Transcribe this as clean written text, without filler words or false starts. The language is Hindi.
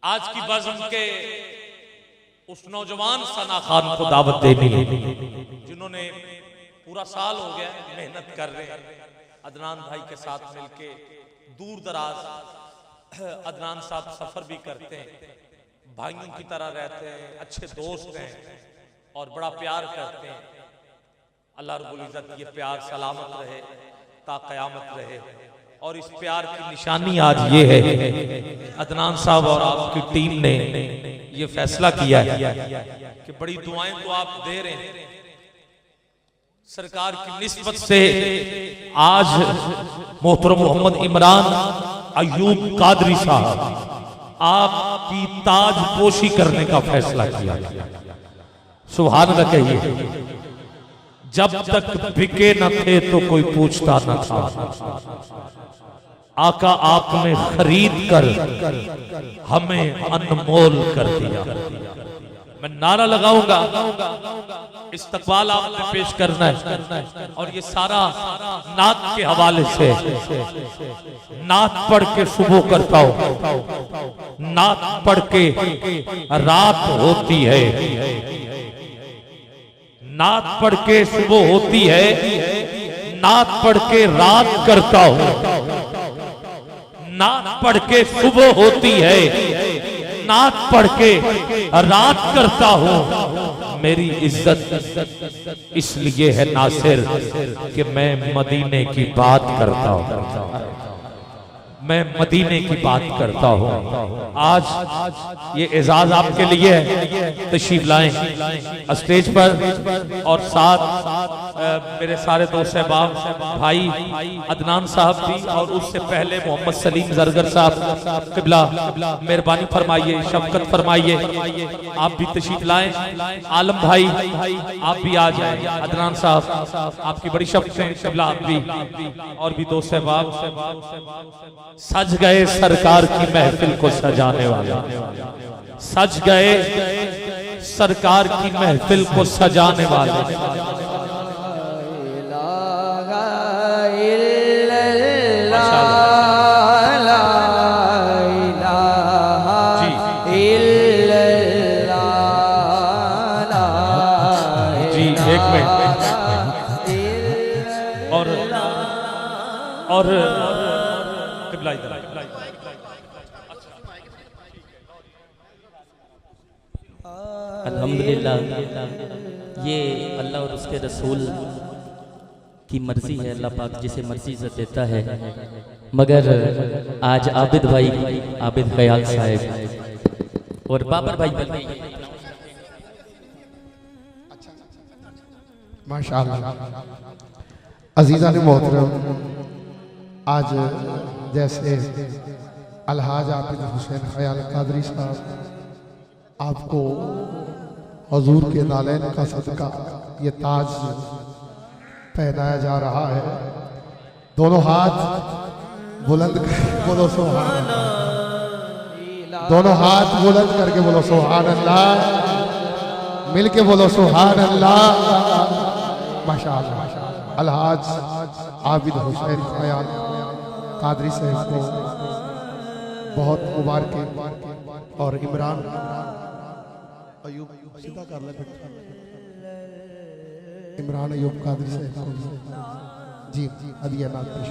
आज की बज़्म के उस नौजवान सना खान को दावत देनी है जिन्होंने पूरा साल हो गया मेहनत कर रहे हैं अदनान भाई के साथ मिलके दूर दराज। अदनान साहब सफर भी करते हैं, भाइयों की तरह रहते हैं, अच्छे दोस्त हैं और बड़ा प्यार करते हैं। अल्लाह रब्बुल इज्जत ये प्यार सलामत रहे ता क़यामत रहे। और इस प्यार की निशानी आज ये है अदनान साहब और आपकी टीम ने ये फैसला किया है कि बड़ी दुआएं तो आप दे रहे हैं सरकार की निस्बत से। आज मोहतरम मोहम्मद इमरान अयूब कादरी साहब आपकी ताजपोशी करने का फैसला किया। सुभान अल्लाह कहिए। जब तक बिके न थे तो कोई पूछता न था, आका आपने खरीद कर हमें अनमोल कर दिया। मैं नारा लगाऊंगा, इस्तकबाल आपने पेश करना है और ये सारा नात के हवाले से। नात पढ़ के सुबह करता हूं, नात पढ़ के रात होती है, नात पढ़ के सुबह होती है, नात पढ़ के रात करता हूं, नात पढ़ के सुबह होती है, नात पढ़ के रात करता हूं। मेरी इज्जत इसलिए है नासिर कि मैं मदीने की बात करता हूं, मैं मदीने की बात करता हूं। आज ये एजाज आपके लिए है, तशरीफ लाएं स्टेज पर। और साथ मेरे सारे दोस्त सहबाब भाई अदनान साहब भी और उससे पहले मोहम्मद सलीम जरगर साहब किबला मेहरबानी फरमाइए, शफकत फरमाइए, आप भी तशरीफ लाएं। आलम भाई आप भी आ जाएं। अदनान साहब आपकी बड़ी शफकत किबला, आप भी और भी दोस्त सहबाब। सज गए सरकार की महफिल को सजाने वाले, सज गए सरकार की महफिल को सजाने वाले। जी एक मिनट और अल्हम्दुलिल्लाह ये अल्लाह और उसके रसूल की मर्जी है, अल्लाह पाक जिसे मर्जी से देता है। मगर आज आबिद भाई, आबिद ख्याल साहब और बाबर भाई माशाअल्लाह अजीज़ा ने मोहतरम, आज जैसे अलहाज आबिद हुसैन ख्याल कादरी साहब आपको हुजूर के नालैन का सदका ये ताज पहनाया जा रहा है। दोनों हाथ बुलंद करके बोलो सुभान अल्लाह, दोनों हाथ बुलंद करके बोलो सुभान अल्लाह, मिलके बोलो सुभान अल्लाह। माशाअल्लाह अलहाज आबिद हुसैन ख्याल कादरी साहब को बहुत मुबारक। और इमरान अयूब सीधा कर ले बेटा, इमरान अयूब कादरी साहब को जी हदिया नात पेश।